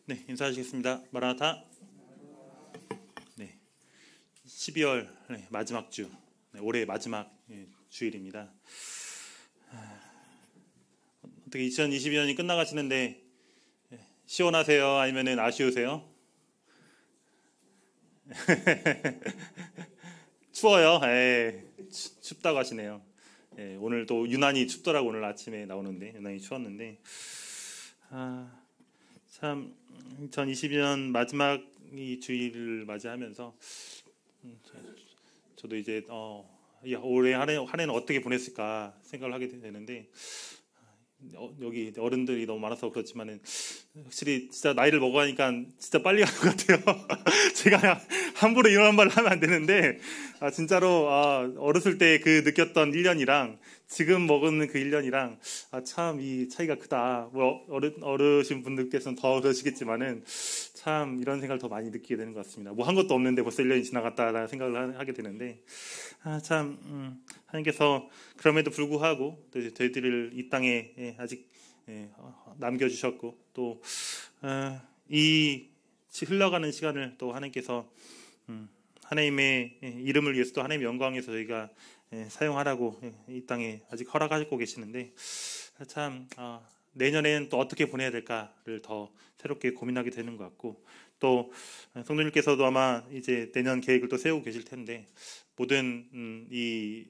네, 인사하시겠습니다. 마라나타. 네, 12월 마지막 주, 올해 마지막 주일입니다. 어떻게 2022년이 끝나가시는데 시원하세요? 아니면 아쉬우세요? 추워요? 춥다고 하시네요. 오늘 또 유난히 춥더라고. 오늘 아침에 나오는데 유난히 추웠는데 참 2022년 마지막 이 주일을 맞이하면서 저도 이제 올해 한 해는 어떻게 보냈을까 생각을 하게 되는데 여기 어른들이 너무 많아서 그렇지만은 확실히 진짜 나이를 먹어가니까 진짜 빨리 가는 것 같아요. 제가 함부로 이런 말을 하면 안 되는데 진짜로 어렸을 때 그 느꼈던 1년이랑 지금 먹은 그 1년이랑 참 이 차이가 크다. 뭐 어르신 분들께서는 더 그러시겠지만은 참 이런 생각을 더 많이 느끼게 되는 것 같습니다. 뭐 한 것도 없는데 벌써 1년이 지나갔다라는 생각을 하게 되는데 참 하나님께서 그럼에도 불구하고 저희들을 이 땅에 아직 남겨주셨고 또 이 흘러가는 시간을 또 하나님께서 하나님의 이름을 위해서 또 하나님의 영광을 위해서 저희가 사용하라고 이 땅에 아직 허락하고 계시는데 참 내년에는 또 어떻게 보내야 될까를 더 새롭게 고민하게 되는 것 같고 또 성도님께서도 아마 이제 내년 계획을 또 세우고 계실 텐데 모든 이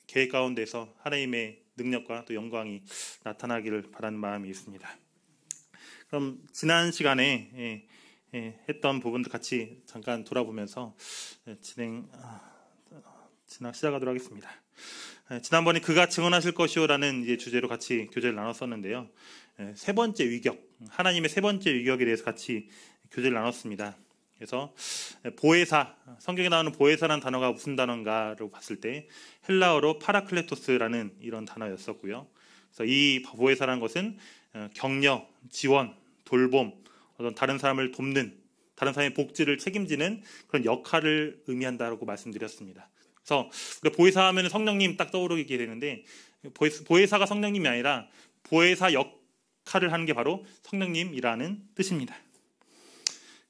계획 가운데서 하나님의 능력과 또 영광이 나타나기를 바라는 마음이 있습니다. 그럼 지난 시간에 했던 부분도 같이 잠깐 돌아보면서 시작하도록 하겠습니다. 지난번에 그가 증언하실 것이요라는 이제 주제로 같이 교제를 나눴었는데요. 세 번째 위격, 하나님의 세 번째 위격에 대해서 같이 교제를 나눴습니다. 그래서 보혜사, 성경에 나오는 보혜사라는 단어가 무슨 단어인가로 봤을 때 헬라어로 파라클레토스라는 이런 단어였었고요. 그래서 이 보혜사라는 것은 격려, 지원, 돌봄, 어떤 다른 사람을 돕는, 다른 사람의 복지를 책임지는 그런 역할을 의미한다고 말씀드렸습니다. 그래서 우리가 보혜사 하면 성령님 딱 떠오르게 되는데 보혜사가 성령님이 아니라 보혜사 역할을 하는 게 바로 성령님이라는 뜻입니다.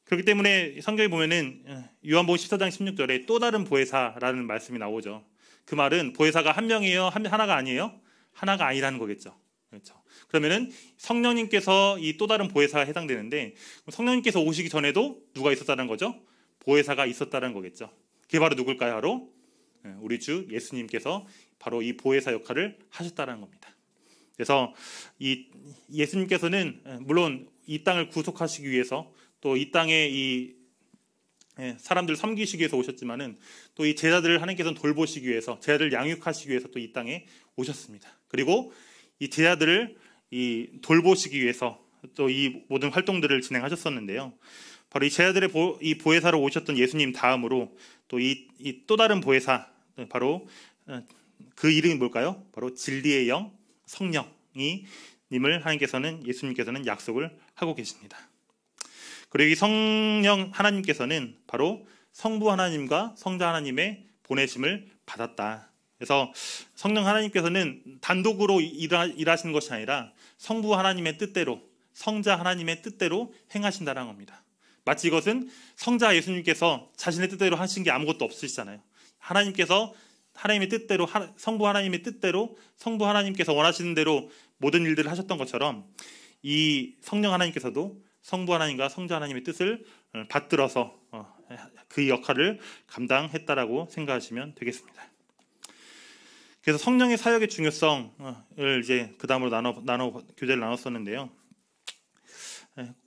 그렇기 때문에 성경에 보면은 요한복음 14장 16절에 또 다른 보혜사라는 말씀이 나오죠. 그 말은 보혜사가 한 명이에요? 하나가 아니에요? 하나가 아니라는 거겠죠. 그렇죠. 그러면은 성령님께서 이 또 다른 보혜사에 해당되는데 성령님께서 오시기 전에도 누가 있었다는 거죠? 보혜사가 있었다는 거겠죠. 그게 바로 누굴까요? 바로 우리 주 예수님께서 바로 이 보혜사 역할을 하셨다는 겁니다. 그래서 이 예수님께서는 물론 이 땅을 구속하시기 위해서 또 이 땅에 이 사람들을 섬기시기 위해서 오셨지만은 또 이 제자들을 하나님께서는 돌보시기 위해서 제자들을 양육하시기 위해서 또 이 땅에 오셨습니다. 그리고 이 제자들을 돌보시기 위해서 또 이 모든 활동들을 진행하셨었는데요. 바로 이 제자들의 이 보혜사로 오셨던 예수님 다음으로 또 또 다른 보혜사 바로 그 이름이 뭘까요? 바로 진리의 영 성령이 님을 예수님께서는 약속을 하고 계십니다. 그리고 이 성령 하나님께서는 바로 성부 하나님과 성자 하나님의 보내심을 받았다. 그래서 성령 하나님께서는 단독으로 일하시는 것이 아니라 성부 하나님의 뜻대로 성자 하나님의 뜻대로 행하신다는 겁니다. 마치 이것은 성자 예수님께서 자신의 뜻대로 하신 게 아무것도 없으시잖아요. 하나님께서 하나님의 뜻대로 성부 하나님의 뜻대로 성부 하나님께서 원하시는 대로 모든 일들을 하셨던 것처럼 이 성령 하나님께서도 성부 하나님과 성자 하나님의 뜻을 받들어서 그 역할을 감당했다라고 생각하시면 되겠습니다. 그래서 성령의 사역의 중요성을 이제 그 다음으로 교제를 나눴었는데요.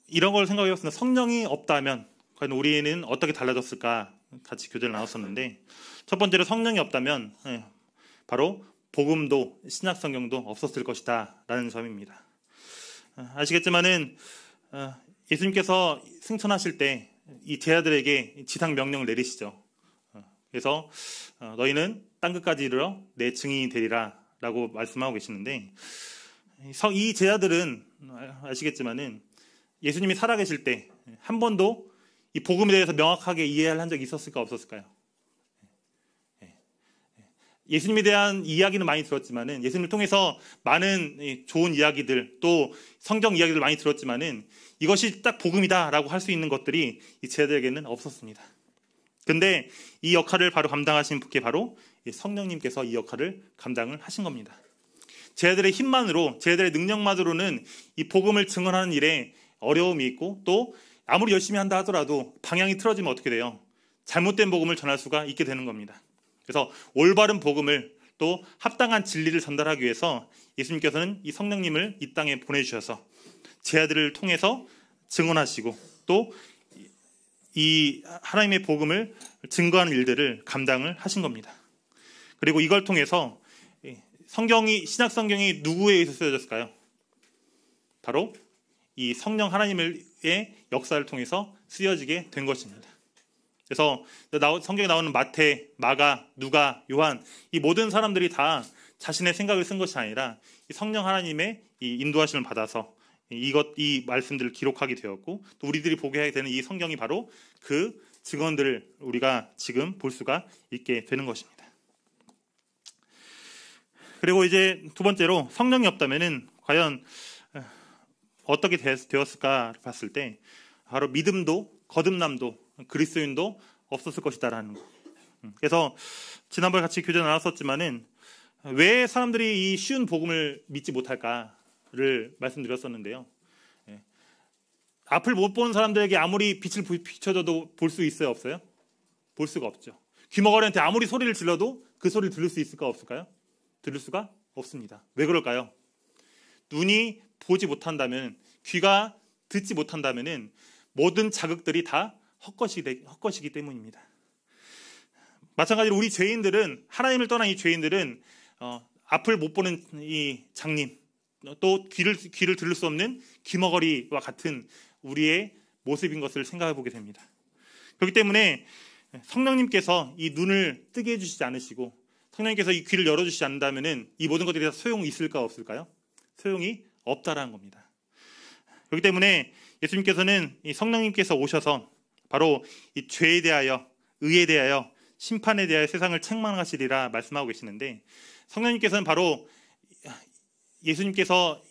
이런 걸 생각해봤습니다. 성령이 없다면 과연 우리는 어떻게 달라졌을까 같이 교제를 나눴었는데 첫 번째로 성령이 없다면 바로 복음도 신약 성경도 없었을 것이다 라는 점입니다. 아시겠지만은 예수님께서 승천하실 때 이 제자들에게 지상 명령을 내리시죠. 그래서 너희는 땅 끝까지 이르러 내 증인이 되리라 라고 말씀하고 계시는데 이 제자들은 아시겠지만은 예수님이 살아계실 때 한 번도 이 복음에 대해서 명확하게 이해를 한 적이 있었을까 없었을까요? 예수님에 대한 이야기는 많이 들었지만은, 예수님을 통해서 많은 좋은 이야기들, 또 성경 이야기들 많이 들었지만은, 이것이 딱 복음이다라고 할 수 있는 것들이 이 제자들에게는 없었습니다. 근데 이 역할을 바로 감당하신 분께 바로 성령님께서 이 역할을 감당을 하신 겁니다. 제자들의 힘만으로, 제자들의 능력만으로는 이 복음을 증언하는 일에 어려움이 있고, 또 아무리 열심히 한다 하더라도 방향이 틀어지면 어떻게 돼요? 잘못된 복음을 전할 수가 있게 되는 겁니다. 그래서 올바른 복음을, 또 합당한 진리를 전달하기 위해서 예수님께서는 이 성령님을 이 땅에 보내주셔서 제자들을 통해서 증언하시고, 또 이 하나님의 복음을 증거하는 일들을 감당을 하신 겁니다. 그리고 이걸 통해서 신약 성경이 누구에 의해서 쓰여졌을까요? 바로 이 성령 하나님의 역사를 통해서 쓰여지게 된 것입니다. 그래서 성경에 나오는 마태, 마가, 누가, 요한, 이 모든 사람들이 다 자신의 생각을 쓴 것이 아니라 이 성령 하나님의 이 인도하심을 받아서 이 말씀들을 기록하게 되었고, 또 우리들이 보게 하게 되는 이 성경이 바로 그 증언들을 우리가 지금 볼 수가 있게 되는 것입니다. 그리고 이제 두 번째로, 성령이 없다면은 과연 어떻게 되었을까 봤을 때 바로 믿음도 거듭남도 그리스도인도 없었을 것이다라는 거. 그래서 지난번에 같이 교제 나눴었지만은 왜 사람들이 이 쉬운 복음을 믿지 못할까를 말씀드렸었는데요. 앞을 못 보는 사람들에게 아무리 빛을 비춰줘도 볼 수 있어요, 없어요? 볼 수가 없죠. 귀머거리한테 아무리 소리를 질러도 그 소리를 들을 수 있을까, 없을까요? 들을 수가 없습니다. 왜 그럴까요? 눈이 보지 못한다면, 귀가 듣지 못한다면은 모든 자극들이 다 헛것이기 때문입니다. 마찬가지로 우리 죄인들은, 하나님을 떠난 이 죄인들은 앞을 못 보는 이 장님, 또 귀를 들을 수 없는 귀머거리와 같은 우리의 모습인 것을 생각해 보게 됩니다. 그렇기 때문에 성령님께서 이 눈을 뜨게 해주시지 않으시고, 성령님께서 이 귀를 열어주시지 않는다면 이 모든 것들이 다 소용이 있을까, 없을까요? 소용이 없다라는 겁니다. 그렇기 때문에 예수님께서는 이 성령님께서 오셔서 바로 이 죄에 대하여, 의에 대하여, 심판에 대하여 세상을 책망하시리라 말씀하고 계시는데, 성령님께서는 바로 예수님께서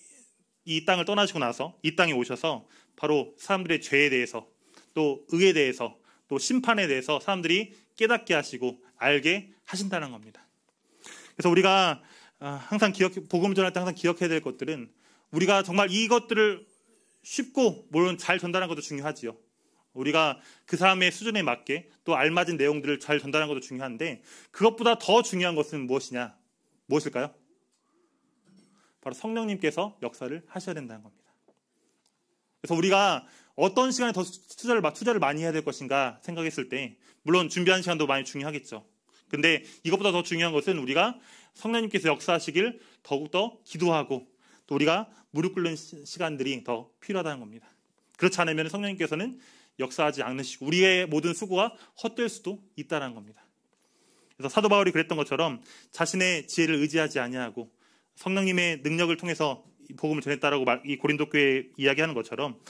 이 땅을 떠나시고 나서 이 땅에 오셔서 바로 사람들의 죄에 대해서, 또 의에 대해서, 또 심판에 대해서 사람들이 깨닫게 하시고 알게 하신다는 겁니다. 그래서 우리가 항상 복음을 전할 때 항상 기억해야 될 것들은, 우리가 정말 이것들을 쉽고 물론 잘 전달하는 것도 중요하지요. 우리가 그 사람의 수준에 맞게 또 알맞은 내용들을 잘 전달하는 것도 중요한데, 그것보다 더 중요한 것은 무엇이냐? 무엇일까요? 바로 성령님께서 역사를 하셔야 된다는 겁니다. 그래서 우리가 어떤 시간에 더 투자를 많이 해야 될 것인가 생각했을 때, 물론 준비하는 시간도 많이 중요하겠죠. 근데 이것보다 더 중요한 것은 우리가 성령님께서 역사하시길 더욱더 기도하고, 또 우리가 무릎 꿇는 시간들이 더 필요하다는 겁니다. 그렇지 않으면 성령님께서는 역사하지 않으시고 우리의 모든 수고가 헛될 수도 있다는 겁니다. 그래서 사도 바울이 그랬던 것처럼 자신의 지혜를 의지하지 아니하고 성령님의 능력을 통해서 복음을 전했다라고 이 고린도 교회에 이야기하는 것처럼,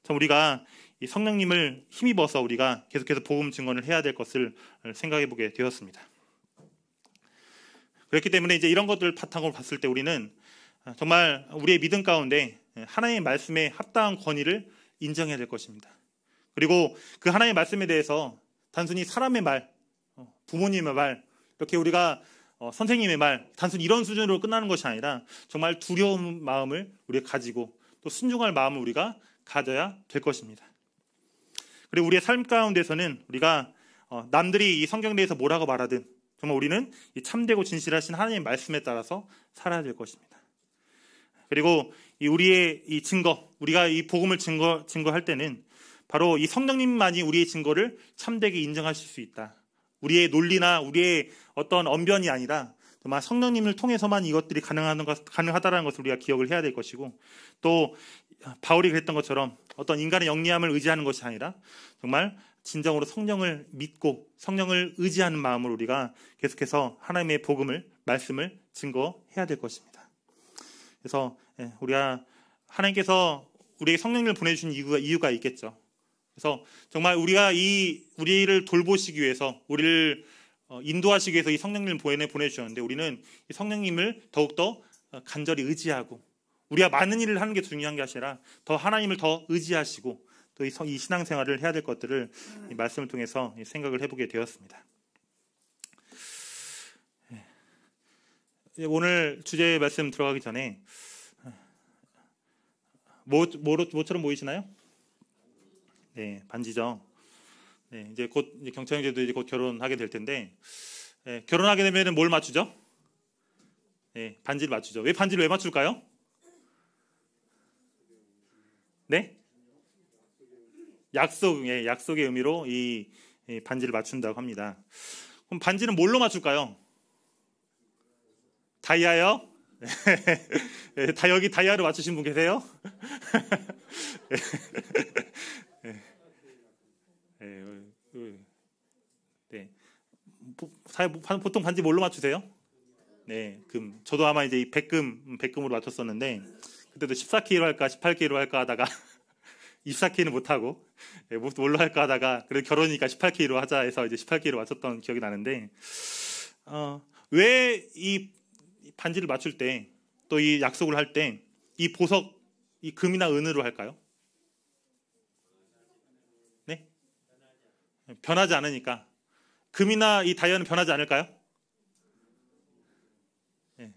참 우리가 이 성령님을 힘입어서 우리가 계속해서 복음 증언을 해야 될 것을 생각해 보게 되었습니다. 그렇기 때문에 이제 이런 것들을 바탕으로 봤을 때 우리는 정말 우리의 믿음 가운데 하나님의 말씀에 합당한 권위를 인정해야 될 것입니다. 그리고 그 하나님의 말씀에 대해서 단순히 사람의 말, 부모님의 말, 이렇게 우리가 선생님의 말, 단순히 이런 수준으로 끝나는 것이 아니라 정말 두려운 마음을 우리가 가지고 또 순종할 마음을 우리가 가져야 될 것입니다. 그리고 우리의 삶 가운데서는 우리가 남들이 이 성경에 대해서 뭐라고 말하든 정말 우리는 이 참되고 진실하신 하나님의 말씀에 따라서 살아야 될 것입니다. 그리고 우리의 이 증거, 우리가 이 복음을 증거할 때는 바로 이 성령님만이 우리의 증거를 참되게 인정하실 수 있다. 우리의 논리나 우리의 어떤 언변이 아니라 정말 성령님을 통해서만 이것들이 가능하다는 것을 우리가 기억을 해야 될 것이고, 또 바울이 그랬던 것처럼 어떤 인간의 영리함을 의지하는 것이 아니라 정말 진정으로 성령을 믿고 성령을 의지하는 마음으로 우리가 계속해서 하나님의 복음을, 말씀을 증거해야 될 것입니다. 그래서 우리가 하나님께서 우리에게 성령님을 보내주신 이유가 있겠죠. 그래서 정말 우리가 우리를 돌보시기 위해서, 우리를 인도하시기 위해서 이 성령님을 보내주셨는데 우리는 이 성령님을 더욱더 간절히 의지하고 우리가 많은 일을 하는 게 중요한 게 아니라 더 하나님을 더 의지하시고 또 이 신앙생활을 해야 될 것들을 이 말씀을 통해서 생각을 해보게 되었습니다. 오늘 주제 말씀 들어가기 전에 뭐처럼 보이시나요? 네, 반지죠. 네, 이제 곧 경찰 형제도 이제 곧 결혼하게 될 텐데 결혼하게 되면은 뭘 맞추죠? 네, 반지를 맞추죠. 왜 반지를 왜 맞출까요? 네? 약속의 의미로 이 반지를 맞춘다고 합니다. 그럼 반지는 뭘로 맞출까요? 다이아요? 여기 다이아로 맞추신 분 계세요? 네. 보통 반지 뭘로 맞추세요? 네, 금. 저도 아마 이제 이 백금으로 맞췄었는데 그때도 14K로 할까 18K로 할까 하다가 24K는 못 하고 뭘로 할까 하다가 그래도 결혼이니까 18K로 하자 해서 이제 18K로 맞췄던 기억이 나는데 왜 이 반지를 맞출 때 또 이 약속을 할 때 이 보석 이 금이나 은으로 할까요? 네? 변하지 않으니까. 금이나 이 다이아는 변하지 않을까요? 네.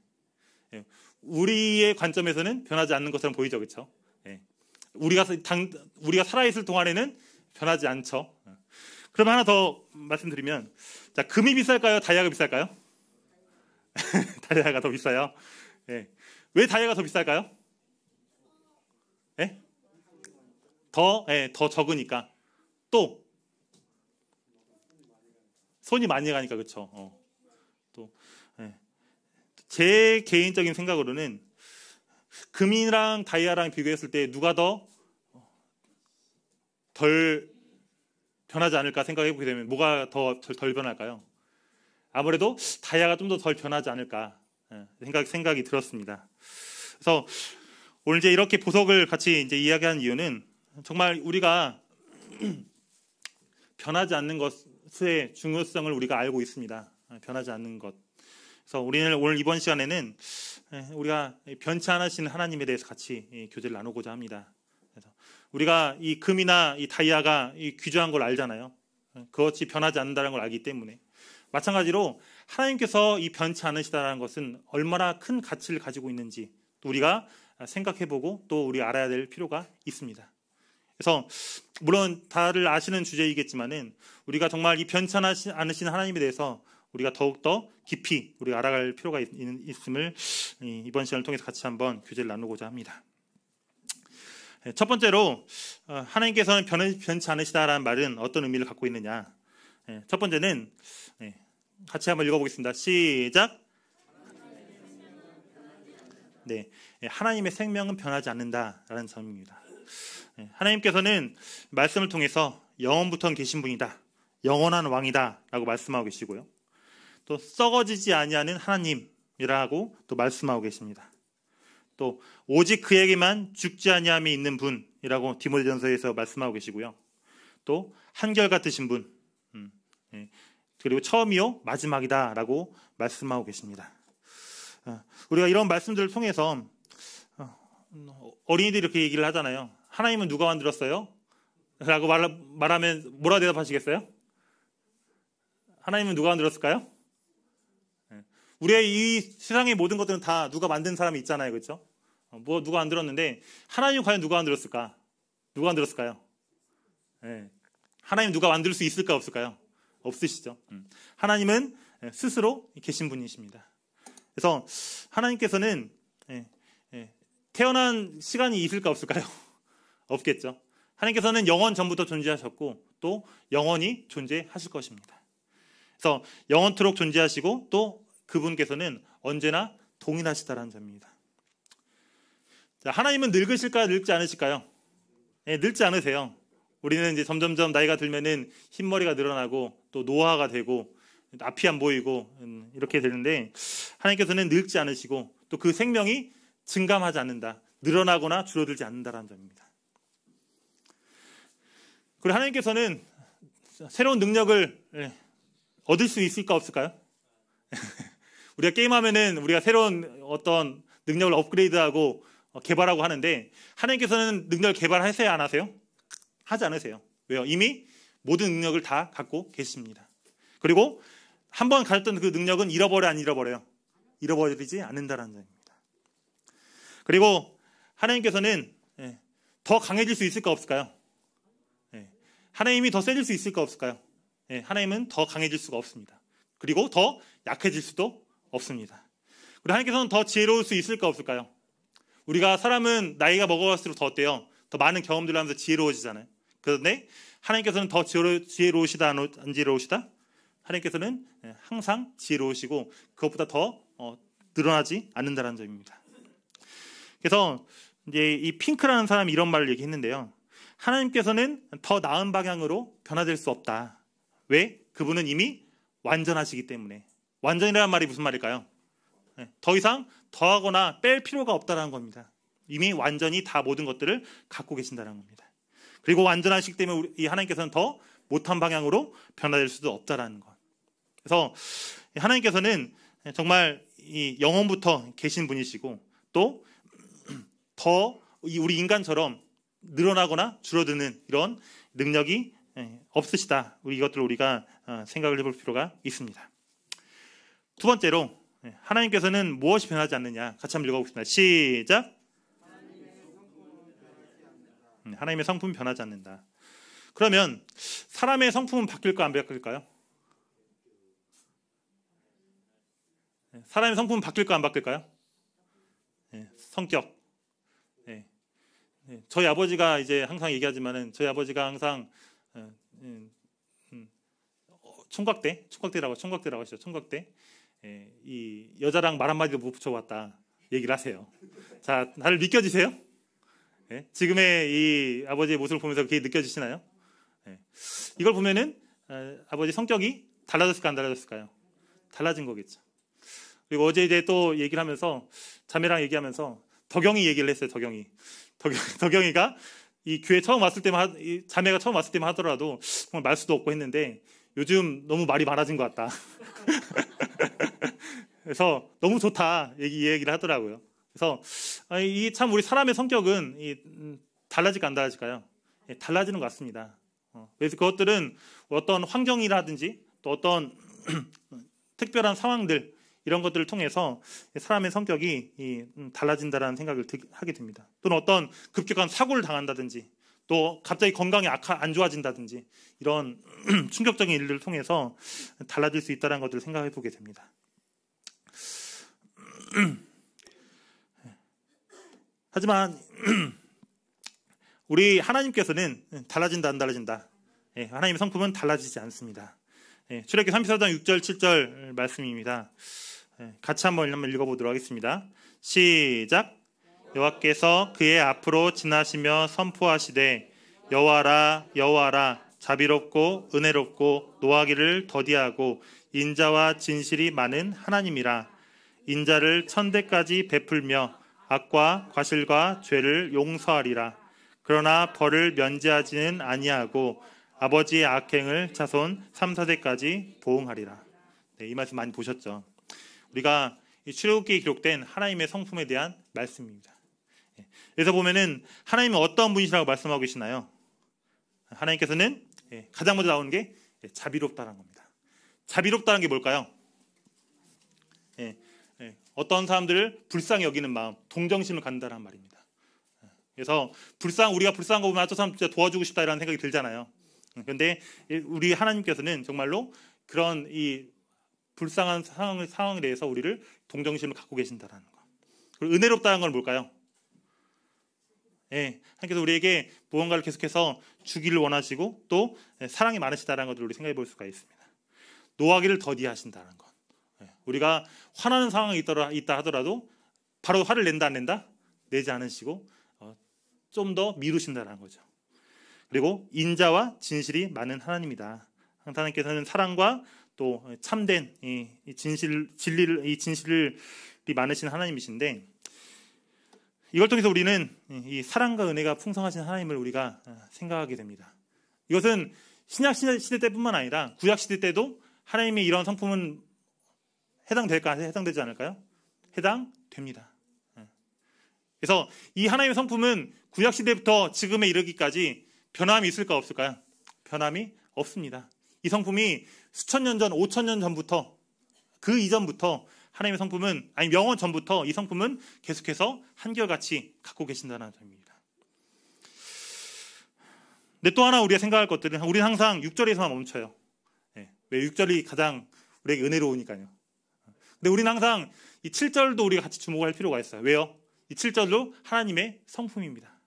네. 우리의 관점에서는 변하지 않는 것처럼 보이죠, 그렇죠? 네. 우리가 살아있을 동안에는 변하지 않죠. 그럼 하나 더 말씀드리면, 자, 금이 비쌀까요? 다이아가 비쌀까요? 다이아가 더 비싸요. 네. 왜 다이아가 더 비쌀까요? 네? 더 적으니까. 또 손이 많이 가니까 그렇죠. 또 제 개인적인 생각으로는 금이랑 다이아랑 비교했을 때 누가 더 덜 변하지 않을까 생각해보게 되면 뭐가 더 덜 변할까요? 아무래도 다이아가 좀 더 덜 변하지 않을까 생각이 들었습니다. 그래서 오늘 이제 이렇게 보석을 같이 이제 이야기한 이유는 정말 우리가 변하지 않는 것의 중요성을 우리가 알고 있습니다. 변하지 않는 것. 그래서 우리는 오늘 이번 시간에는 우리가 변치 않으신 하나님에 대해서 같이 교제를 나누고자 합니다. 그래서 우리가 이 금이나 이 다이아가 이 귀중한 걸 알잖아요. 그것이 변하지 않는다는 걸 알기 때문에 마찬가지로 하나님께서 이 변치 않으시다는 것은 얼마나 큰 가치를 가지고 있는지 우리가 생각해보고 또 우리 알아야 될 필요가 있습니다. 그래서 물론 다들 아시는 주제이겠지만은 우리가 정말 이 변치 않으신 하나님에 대해서 우리가 더욱더 깊이 우리가 알아갈 필요가 있음을 이번 시간을 통해서 같이 한번 교제를 나누고자 합니다. 첫 번째로 하나님께서는 변치 않으시다라는 말은 어떤 의미를 갖고 있느냐. 첫 번째는 같이 한번 읽어보겠습니다. 시작. 네, 하나님의 생명은 변하지 않는다라는 점입니다. 하나님께서는 말씀을 통해서 영원부터 계신 분이다, 영원한 왕이다라고 말씀하고 계시고요. 또 썩어지지 아니하는 하나님이라고 또 말씀하고 계십니다. 또 오직 그에게만 죽지 아니함이 있는 분이라고 디모데전서에서 말씀하고 계시고요. 또 한결같으신 분, 그리고 처음이요 마지막이다라고 말씀하고 계십니다. 우리가 이런 말씀들을 통해서 어린이들이 이렇게 얘기를 하잖아요. 하나님은 누가 만들었어요? 라고 말하면 뭐라 대답하시겠어요? 하나님은 누가 만들었을까요? 우리의 이 세상의 모든 것들은 다 누가 만든 사람이 있잖아요, 그렇죠? 누가 만들었는데 하나님은 과연 누가 만들었을까? 누가 만들었을까요? 하나님 누가 만들 수 있을까 없을까요? 없으시죠. 하나님은 스스로 계신 분이십니다. 그래서 하나님께서는 태어난 시간이 있을까 없을까요? 없겠죠. 하나님께서는 영원 전부터 존재하셨고 또 영원히 존재하실 것입니다. 그래서 영원토록 존재하시고 또 그분께서는 언제나 동일하시다라는 점입니다. 자, 하나님은 늙으실까요? 늙지 않으실까요? 늙지 않으세요. 우리는 이제 점점점 나이가 들면은 흰머리가 늘어나고 또 노화가 되고 앞이 안 보이고 이렇게 되는데 하나님께서는 늙지 않으시고 또 그 생명이 증감하지 않는다, 늘어나거나 줄어들지 않는다라는 점입니다. 그리고 하나님께서는 새로운 능력을 얻을 수 있을까 없을까요? 우리가 게임하면은 우리가 새로운 어떤 능력을 업그레이드하고 개발하고 하는데 하나님께서는 능력을 개발하세요, 안 하세요? 하지 않으세요. 왜요? 이미 모든 능력을 다 갖고 계십니다. 그리고 한번 가졌던 그 능력은 잃어버려 안 잃어버려요? 잃어버리지 않는다는 점입니다. 그리고 하나님께서는 더 강해질 수 있을까 없을까요? 하나님이 더 세질 수 있을까 없을까요? 하나님은 더 강해질 수가 없습니다. 그리고 더 약해질 수도 없습니다. 그리고 하나님께서는 더 지혜로울 수 있을까 없을까요? 우리가 사람은 나이가 먹어갈수록 더 어때요? 더 많은 경험들을 하면서 지혜로워지잖아요. 그런데 하나님께서는 더 지혜로우시다 안 지혜로우시다? 하나님께서는 항상 지혜로우시고 그것보다 더 늘어나지 않는다는 점입니다. 그래서 이제 이 핑크라는 사람이 이런 말을 얘기했는데요. 하나님께서는 더 나은 방향으로 변화될 수 없다. 왜? 그분은 이미 완전하시기 때문에. 완전이라는 말이 무슨 말일까요? 더 이상 더하거나 뺄 필요가 없다는 겁니다. 이미 완전히 다 모든 것들을 갖고 계신다는 겁니다. 그리고 완전하시기 때문에 이 하나님께서는 더 못한 방향으로 변화될 수도 없다는 것. 그래서 하나님께서는 정말 이 영원부터 계신 분이시고 또 더 우리 인간처럼 늘어나거나 줄어드는 이런 능력이 없으시다. 이것들을 우리가 생각을 해볼 필요가 있습니다. 두 번째로 하나님께서는 무엇이 변하지 않느냐. 같이 한번 읽어보겠습니다. 시작. 하나님의 성품은 변하지 않는다. 그러면 사람의 성품은 바뀔까 안 바뀔까요? 사람의 성품은 바뀔까 안 바뀔까요? 성격. 저희 아버지가 이제 항상 얘기하지만은 저희 아버지가 항상 총각대라고 하시죠. 총각대. 이 여자랑 말 한마디도 못 붙여봤다 얘기를 하세요. 자, 다들 믿겨지세요? 지금의 이 아버지의 모습을 보면서 그게 느껴지시나요? 이걸 보면은 아버지 성격이 달라졌을까 안 달라졌을까요? 달라진 거겠죠. 그리고 어제 이제 또 얘기를 하면서 자매랑 얘기하면서 덕영이 얘기를 했어요. 덕영이가 이 교회 처음 왔을 때만 자매가 처음 왔을 때만 하더라도 정말 말수도 없고 했는데 요즘 너무 말이 많아진 것 같다. 그래서 너무 좋다 이 얘기를 하더라고요. 그래서 이 참 우리 사람의 성격은 달라질까 안 달라질까요? 달라지는 것 같습니다. 그래서 그것들은 어떤 환경이라든지 또 어떤 특별한 상황들 이런 것들을 통해서 사람의 성격이 달라진다라는 생각을 하게 됩니다. 또는 어떤 급격한 사고를 당한다든지 또 갑자기 건강이 안 좋아진다든지 이런 충격적인 일들을 통해서 달라질 수 있다는 것들을 생각해 보게 됩니다. 하지만 우리 하나님께서는 달라진다 안 달라진다. 하나님의 성품은 달라지지 않습니다. 출애굽기 34장 6절 7절 말씀입니다. 같이 한번 읽어보도록 하겠습니다. 시작. 여호와께서 그의 앞으로 지나시며 선포하시되 여호와라 여호와라 자비롭고 은혜롭고 노하기를 더디하고 인자와 진실이 많은 하나님이라. 인자를 천대까지 베풀며 악과 과실과 죄를 용서하리라. 그러나 벌을 면제하지는 아니하고 아버지의 악행을 자손 3, 4대까지 보응하리라. 이 말씀 많이 보셨죠? 우리가 이 출애굽기에 기록된 하나님의 성품에 대한 말씀입니다. 그래서 보면은 하나님은 어떤 분이시라고 말씀하고 계시나요? 하나님께서는 가장 먼저 나오는 게 자비롭다는 겁니다. 자비롭다는 게 뭘까요? 어떤 사람들을 불쌍히 여기는 마음, 동정심을 갖는다는 말입니다. 그래서 우리가 불쌍한 거 보면 저 사람 진짜 도와주고 싶다 이런 생각이 들잖아요. 그런데 우리 하나님께서는 정말로 그런 이 불쌍한 상황에 대해서 우리를 동정심을 갖고 계신다는 거. 그리고 은혜롭다는 건 뭘까요? 하나님께서 우리에게 무언가를 계속해서 주기를 원하시고 또 사랑이 많으시다는 것을 우리 생각해 볼 수가 있습니다. 노하기를 더디하신다는 것. 우리가 화나는 상황이 있다 하더라도 바로 화를 낸다 안 낸다? 내지 않으시고 좀 더 미루신다는 거죠. 그리고 인자와 진실이 많은 하나님이다. 하나님께서는 사랑과 또 참된 이 진실이 많으신 하나님이신데 이걸 통해서 우리는 이 사랑과 은혜가 풍성하신 하나님을 우리가 생각하게 됩니다. 이것은 신약 시대 때뿐만 아니라 구약 시대 때도 하나님의 이런 성품은 해당될까? 해당되지 않을까요? 해당됩니다. 그래서 이 하나님의 성품은 구약시대부터 지금에 이르기까지 변함이 있을까 없을까요? 변함이 없습니다. 이 성품이 수천 년 전, 5천 년 전부터, 그 이전부터 하나님의 성품은, 아니 영원 전부터 이 성품은 계속해서 한결같이 갖고 계신다는 점입니다. 근데 또 하나 우리가 생각할 것들은, 우리는 항상 6절에서만 멈춰요. 왜 6절이 가장 우리에게 은혜로우니까요. 근데 우리는 항상 이 7절도 우리가 같이 주목할 필요가 있어요. 왜요? 이 7절도 하나님의 성품입니다.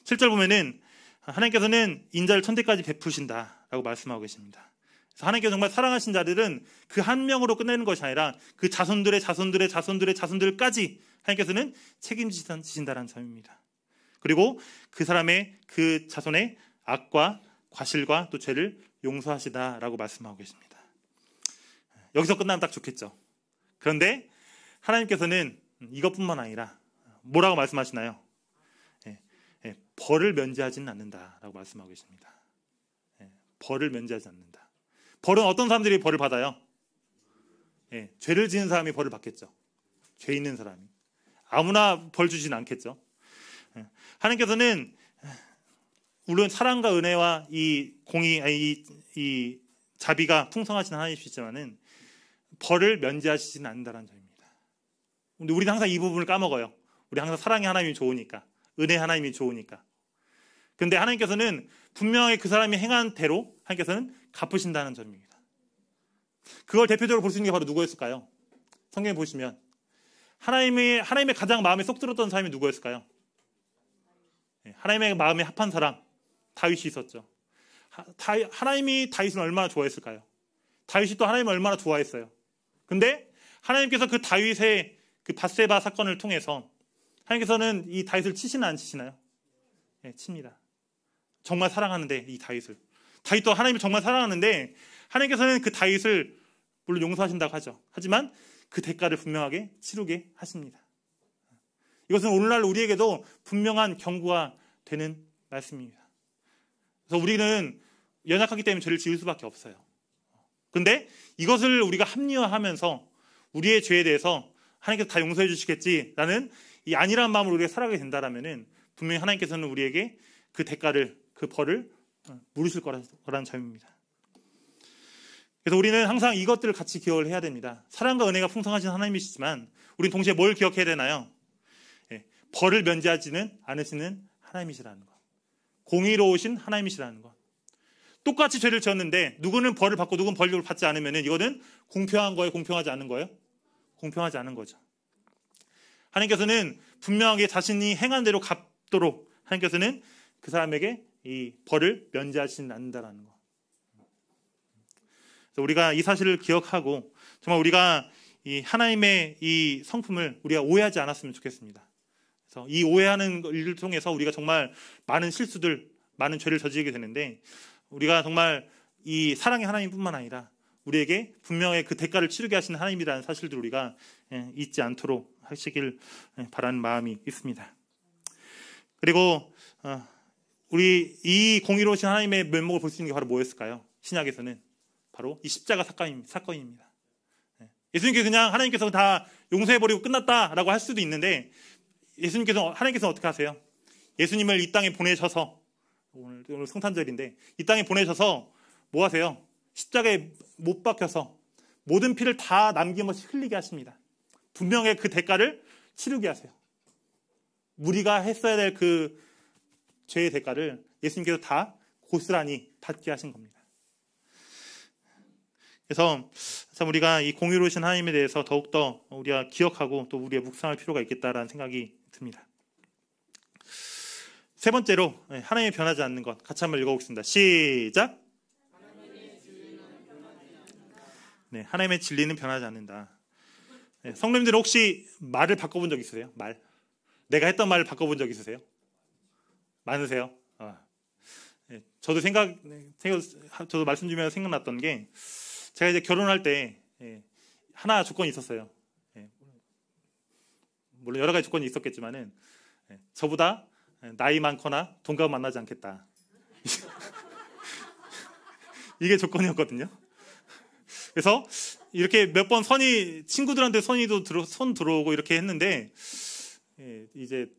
7절 보면은 하나님께서는 인자를 천대까지 베푸신다라고 말씀하고 계십니다. 그래서 하나님께서 정말 사랑하신 자들은 그 한 명으로 끝내는 것이 아니라 그 자손들의 자손들의 자손들의 자손들까지 하나님께서는 책임지신다는 점입니다. 그리고 그 사람의 그 자손의 악과 과실과 또 죄를 용서하시다라고 말씀하고 계십니다. 여기서 끝나면 딱 좋겠죠. 그런데 하나님께서는 이것뿐만 아니라 뭐라고 말씀하시나요? 벌을 면제하지는 않는다라고 말씀하고 계십니다. 벌을 면제하지 않는다. 벌은 어떤 사람들이 벌을 받아요? 죄를 지은 사람이 벌을 받겠죠. 죄 있는 사람이. 아무나 벌 주진 않겠죠. 하나님께서는 물론 사랑과 은혜와 이 공의, 이 자비가 풍성하신 하나님이시지만은 벌을 면제하시지는 않는다는 점입니다. 근데 우리는 항상 이 부분을 까먹어요. 우리 항상 사랑의 하나님이 좋으니까, 은혜 하나님이 좋으니까. 그런데 하나님께서는 분명히 그 사람이 행한 대로 하나님께서는 갚으신다는 점입니다. 그걸 대표적으로 볼 수 있는 게 바로 누구였을까요? 성경에 보시면 하나님의 가장 마음에 쏙 들었던 사람이 누구였을까요? 하나님의 마음에 합한 사람 다윗이 있었죠. 하나님이 다윗을 얼마나 좋아했을까요? 다윗이 또 하나님을 얼마나 좋아했어요. 근데 하나님께서 그 다윗의 그 밧세바 사건을 통해서 하나님께서는 이 다윗을 치시나 안 치시나요? 칩니다. 정말 사랑하는데 이 다윗도 하나님을 정말 사랑하는데 하나님께서는 그 다윗을 물론 용서하신다고 하죠. 하지만 그 대가를 분명하게 치르게 하십니다. 이것은 오늘날 우리에게도 분명한 경고가 되는 말씀입니다. 그래서 우리는 연약하기 때문에 죄를 지을 수밖에 없어요. 그런데 이것을 우리가 합리화하면서 우리의 죄에 대해서 하나님께서 다 용서해 주시겠지라는 이 안일한 마음으로 우리가 살아가게 된다라면은 분명히 하나님께서는 우리에게 그 대가를, 그 벌을 물으실 거라는 점입니다. 그래서 우리는 항상 이것들을 같이 기억을 해야 됩니다. 사랑과 은혜가 풍성하신 하나님이시지만 우리는 동시에 뭘 기억해야 되나요? 벌을 면제하지는 않으시는 하나님이시라는 것. 공의로우신 하나님이시라는 것. 똑같이 죄를 지었는데 누구는 벌을 받고 누구는 벌을 받지 않으면 이거는 공평한 거예요? 공평하지 않은 거예요? 공평하지 않은 거죠. 하나님께서는 분명하게 자신이 행한 대로 갚도록 하나님께서는 그 사람에게 이 벌을 면제하시는 않는다라는 거. 그래서 우리가 이 사실을 기억하고 정말 우리가 이 하나님의 이 성품을 우리가 오해하지 않았으면 좋겠습니다. 그래서 이 오해하는 일을 통해서 우리가 정말 많은 실수들, 많은 죄를 저지르게 되는데 우리가 정말 이 사랑의 하나님뿐만 아니라 우리에게 분명히 그 대가를 치르게 하시는 하나님이라는 사실들 우리가 잊지 않도록 하시길 바라는 마음이 있습니다. 그리고 우리 이 공의로우신 하나님의 면목을 볼 수 있는 게 바로 뭐였을까요? 신약에서는 바로 이 십자가 사건입니다. 예수님께서 그냥 하나님께서 다 용서해버리고 끝났다라고 할 수도 있는데 하나님께서 어떻게 하세요? 예수님을 이 땅에 보내셔서 오늘 성탄절인데 이 땅에 보내셔서 뭐 하세요? 십자가에 못 박혀서 모든 피를 다 남김없이 흘리게 하십니다. 분명히 그 대가를 치르게 하세요. 우리가 했어야 될 그 죄의 대가를 예수님께서 다 고스란히 받게 하신 겁니다. 그래서 참 우리가 이 공의로우신 하나님에 대해서 더욱더 우리가 기억하고 또 우리가 묵상할 필요가 있겠다라는 생각이 듭니다. 세 번째로 하나님이 변하지 않는 것 같이 한번 읽어보겠습니다. 시작. 네, 하나님의 진리는 변하지 않는다. 네, 성도님들 혹시 말을 바꿔본 적 있으세요? 말. 내가 했던 말을 바꿔본 적 있으세요? 많으세요? 네, 저도 저도 말씀 주면서 생각났던 게 제가 이제 결혼할 때 하나 조건이 있었어요. 물론 여러 가지 조건이 있었겠지만은 저보다 나이 많거나 동갑 만나지 않겠다. 이게 조건이었거든요. 그래서 이렇게 몇 번 친구들한테 손 들어오고 이렇게 했는데, 이제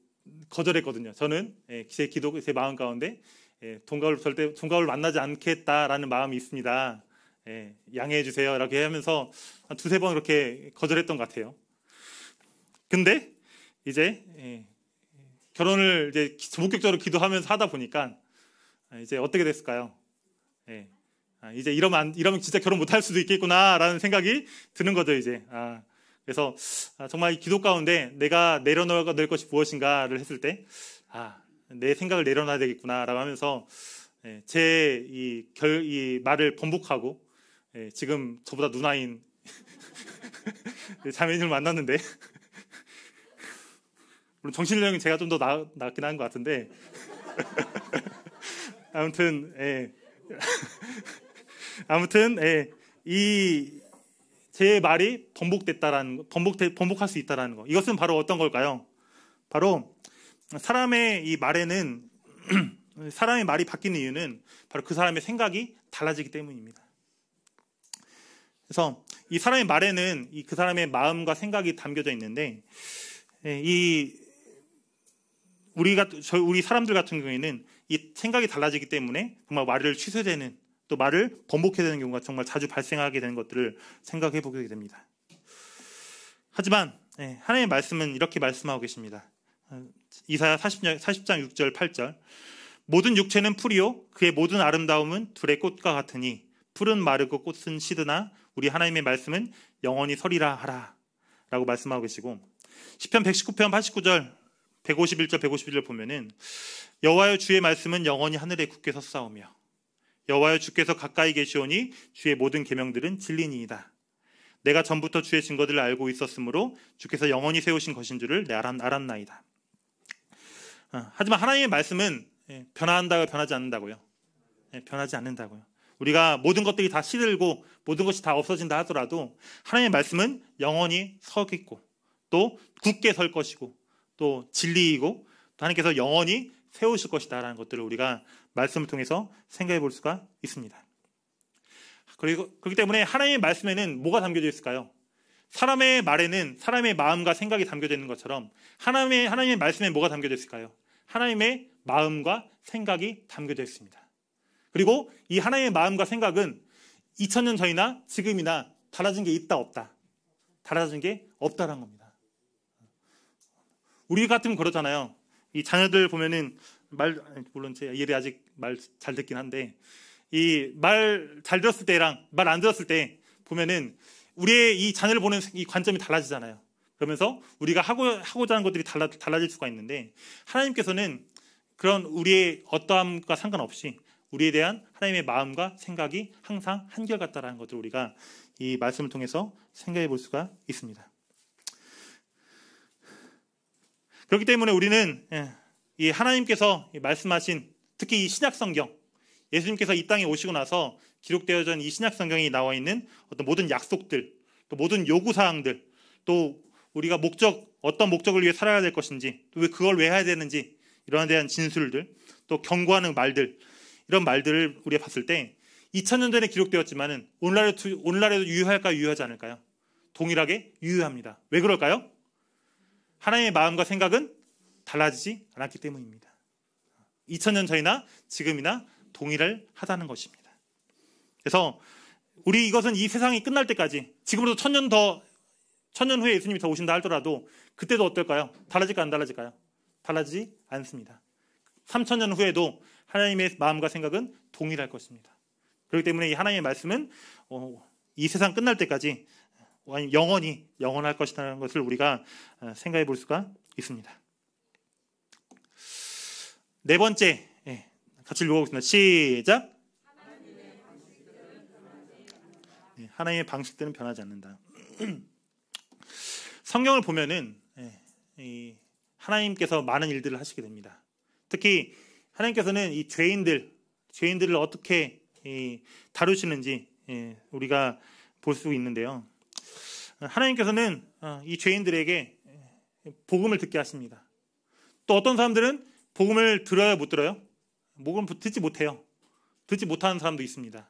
거절했거든요. 저는 제 마음 가운데 동갑을 만나지 않겠다라는 마음이 있습니다. 양해해 주세요. 이렇게 하면서 한 두세 번 이렇게 거절했던 것 같아요. 근데 이제 결혼을 이제 본격적으로 기도하면서 하다 보니까 이제 어떻게 됐을까요? 이제 이러면 진짜 결혼 못할 수도 있겠구나라는 생각이 드는 거죠, 이제. 그래서 정말 이 기도 가운데 내가 내려놓을 것이 무엇인가를 했을 때, 내 생각을 내려놔야 되겠구나라고 하면서 제 이 말을 번복하고 지금 저보다 누나인 자매님을 만났는데, 물론 정신력은 제가 좀 더 낫긴 한 것 같은데 아무튼 제 말이 번복할 수 있다라는 거. 이것은 바로 어떤 걸까요? 바로 사람의 이 말에는 사람의 말이 바뀌는 이유는 바로 그 사람의 생각이 달라지기 때문입니다. 그래서 이 사람의 말에는 그 사람의 마음과 생각이 담겨져 있는데, 우리 사람들 같은 경우에는 이 생각이 달라지기 때문에 정말 말을 취소되는, 또 말을 번복해야 되는 경우가 정말 자주 발생하게 되는 것들을 생각해 보게 됩니다. 하지만 하나님의 말씀은 이렇게 말씀하고 계십니다. 이사야 40장 6절 8절, 모든 육체는 풀이요 그의 모든 아름다움은 둘의 꽃과 같으니 풀은 마르고 꽃은 시드나 우리 하나님의 말씀은 영원히 서리라 하라 라고 말씀하고 계시고, 시편 119편 89절 151절 151절 보면은 여호와여 주의 말씀은 영원히 하늘에 굳게 섰사오며 여호와여 주께서 가까이 계시오니 주의 모든 계명들은 진리니이다. 내가 전부터 주의 증거들을 알고 있었으므로 주께서 영원히 세우신 것인 줄을 내가 알았나이다. 하지만 하나님의 말씀은 변하지 않는다고요. 변하지 않는다고요. 우리가 모든 것들이 다 시들고 모든 것이 다 없어진다 하더라도 하나님의 말씀은 영원히 서겠고 또 굳게 설 것이고 또 진리이고 또 하나님께서 영원히 세우실 것이다라는 것들을 우리가 말씀을 통해서 생각해 볼 수가 있습니다. 그렇기 때문에 하나님의 말씀에는 뭐가 담겨져 있을까요? 사람의 말에는 사람의 마음과 생각이 담겨져 있는 것처럼 하나님의 말씀에 뭐가 담겨져 있을까요? 하나님의 마음과 생각이 담겨져 있습니다. 그리고 이 하나님의 마음과 생각은 2000년 전이나 지금이나 달라진 게 있다 없다. 달라진 게 없다라는 겁니다. 우리 같으면 그러잖아요. 이 자녀들 보면은 물론 제 얘를 아직 말 잘 듣긴 한데 이 말 잘 들었을 때랑 말 안 들었을 때 보면은 우리의 이 자녀를 보는 이 관점이 달라지잖아요. 그러면서 우리가 하고자 하는 것들이 달라질 수가 있는데, 하나님께서는 그런 우리의 어떠함과 상관없이 우리에 대한 하나님의 마음과 생각이 항상 한결같다라는 것을 우리가 이 말씀을 통해서 생각해 볼 수가 있습니다. 그렇기 때문에 우리는 이 하나님께서 말씀하신, 특히 이 신약 성경, 예수님께서 이 땅에 오시고 나서 기록되어져 있는 이 신약 성경이 나와 있는 어떤 모든 약속들, 또 모든 요구 사항들, 또 우리가 어떤 목적을 위해 살아야 될 것인지, 또 그걸 왜 해야 되는지, 이런 데 대한 진술들, 또 경고하는 말들, 이런 말들을 우리가 봤을 때 2000년 전에 기록되었지만은 오늘날에도 유효할까요? 유효하지 않을까요? 동일하게 유효합니다. 왜 그럴까요? 하나님의 마음과 생각은 달라지지 않았기 때문입니다. 2000년 전이나 지금이나 동일하다는 것입니다. 그래서 이것은 이 세상이 끝날 때까지, 지금으로도 1000년 후에 예수님이 더 오신다 하더라도 그때도 어떨까요? 달라질까요? 안 달라질까요? 달라지지 않습니다. 3000년 후에도 하나님의 마음과 생각은 동일할 것입니다. 그렇기 때문에 이 하나님의 말씀은 이 세상 끝날 때까지 영원히 영원할 것이라는 것을 우리가 생각해 볼 수가 있습니다. 네 번째, 같이 읽어보겠습니다. 시작. 하나님의 방식들은 변하지 않는다. 성경을 보면은 하나님께서 많은 일들을 하시게 됩니다. 특히 하나님께서는 이 죄인들을 어떻게 다루시는지 우리가 볼 수 있는데요. 하나님께서는 이 죄인들에게 복음을 듣게 하십니다. 또 어떤 사람들은 복음을 들어요, 못 들어요? 복음을 듣지 못해요. 듣지 못하는 사람도 있습니다.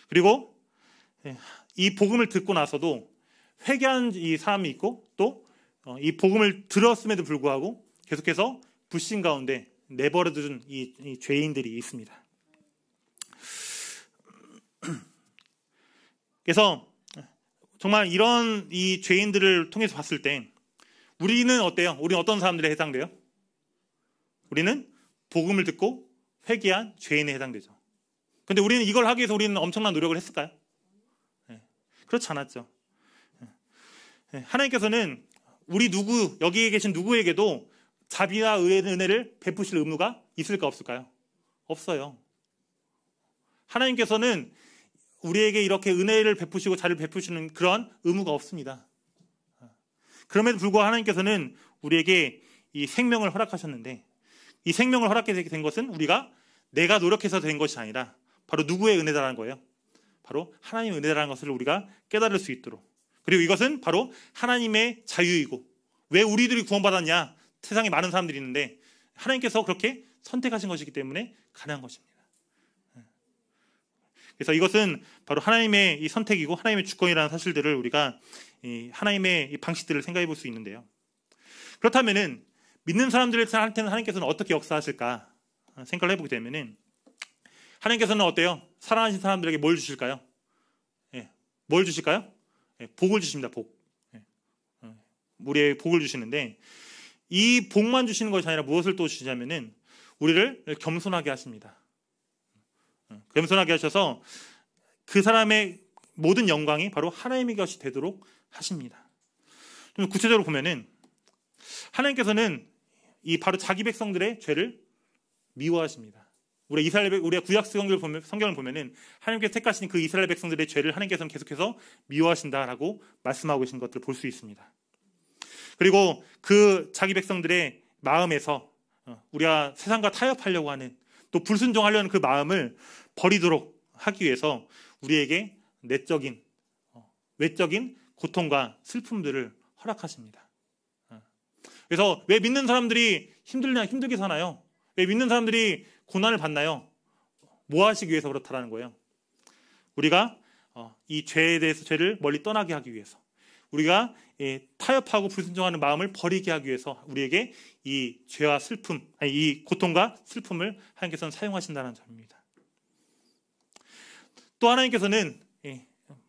그리고 이 복음을 듣고 나서도 회개한 이 사람이 있고 또 이 복음을 들었음에도 불구하고 계속해서 불신 가운데 내버려둔 이 죄인들이 있습니다. 그래서 정말 이런 이 죄인들을 통해서 봤을 때 우리는 어때요? 우리는 어떤 사람들에 해당돼요? 우리는 복음을 듣고 회개한 죄인에 해당되죠. 근데 우리는 이걸 하기 위해서 우리는 엄청난 노력을 했을까요? 그렇지 않았죠. 하나님께서는 우리 여기에 계신 누구에게도 자비와 은혜를 베푸실 의무가 있을까 없을까요? 없어요. 하나님께서는 우리에게 이렇게 은혜를 베푸시고 자비를 베푸시는 그런 의무가 없습니다. 그럼에도 불구하고 하나님께서는 우리에게 이 생명을 허락하셨는데 이 생명을 허락하게 된 것은 내가 노력해서 된 것이 아니라 바로 누구의 은혜다라는 거예요. 바로 하나님의 은혜라는 것을 우리가 깨달을 수 있도록. 그리고 이것은 바로 하나님의 자유이고 왜 우리들이 구원받았냐? 세상에 많은 사람들이 있는데 하나님께서 그렇게 선택하신 것이기 때문에 가능한 것입니다. 그래서 이것은 바로 하나님의 이 선택이고 하나님의 주권이라는 사실들을 우리가 하나님의 이 방식들을 생각해 볼 수 있는데요. 그렇다면은 믿는 사람들한테는 하나님께서는 어떻게 역사하실까 생각을 해보게 되면은 하나님께서는 어때요? 사랑하신 사람들에게 뭘 주실까요? 뭘 주실까요? 복을 주십니다. 복. 우리의 복을 주시는데 이 복만 주시는 것이 아니라 무엇을 또 주시냐면은 우리를 겸손하게 하십니다. 겸손하게 하셔서 그 사람의 모든 영광이 바로 하나님의 것이 되도록 하십니다. 좀 구체적으로 보면은 하나님께서는 이 바로 자기 백성들의 죄를 미워하십니다. 우리가 구약 성경을 보면은 하나님께서 택하신 그 이스라엘 백성들의 죄를 하나님께서는 계속해서 미워하신다라고 말씀하고 계신 것들을 볼 수 있습니다. 그리고 그 자기 백성들의 마음에서 우리가 세상과 타협하려고 하는 또 불순종하려는 그 마음을 버리도록 하기 위해서 우리에게 내적인 외적인 고통과 슬픔들을 허락하십니다. 그래서 왜 믿는 사람들이 힘들게 사나요? 왜 믿는 사람들이 고난을 받나요? 뭐 하시기 위해서 그렇다라는 거예요. 우리가 이 죄에 대해서 죄를 멀리 떠나게 하기 위해서 우리가 타협하고 불순종하는 마음을 버리게 하기 위해서 우리에게 이 죄와 슬픔, 이 고통과 슬픔을 하나님께서는 사용하신다는 점입니다. 또 하나님께서는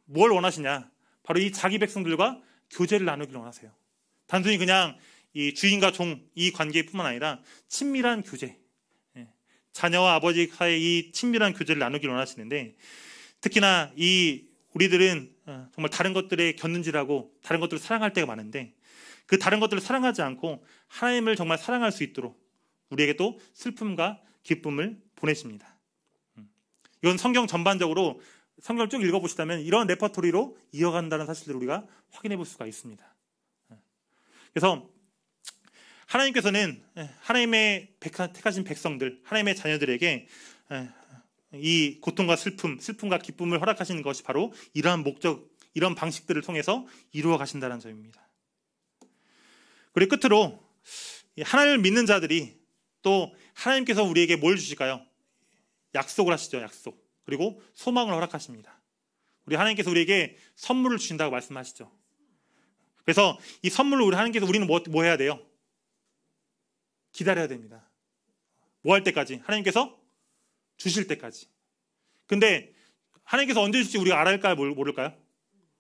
뭘 원하시냐? 바로 이 자기 백성들과 교제를 나누기를 원하세요. 단순히 그냥 이 주인과 종 이 관계뿐만 아니라 친밀한 교제, 자녀와 아버지 사이의 이 친밀한 교제를 나누기를 원하시는데 특히나 우리들은 정말 다른 것들에 곁눈질하고 다른 것들을 사랑할 때가 많은데 그 다른 것들을 사랑하지 않고 하나님을 정말 사랑할 수 있도록 우리에게 또 슬픔과 기쁨을 보내십니다. 이건 성경 전반적으로 성경을 쭉 읽어보시다면 이런 레퍼토리로 이어간다는 사실들을 우리가 확인해 볼 수가 있습니다. 그래서 하나님께서는 하나님의 택하신 백성들, 하나님의 자녀들에게 이 고통과 슬픔과 기쁨을 허락하시는 것이 바로 이러한 목적, 이런 방식들을 통해서 이루어 가신다는 점입니다. 그리고 끝으로 하나님을 믿는 자들이 또 하나님께서 우리에게 뭘 주실까요? 약속을 하시죠. 약속. 그리고 소망을 허락하십니다. 우리 하나님께서 우리에게 선물을 주신다고 말씀하시죠. 그래서 이 선물을 우리는 뭐 해야 돼요? 기다려야 됩니다. 뭐 할 때까지? 하나님께서 주실 때까지. 근데 하나님께서 언제 주실지 우리가 알아할까요? 모를까요?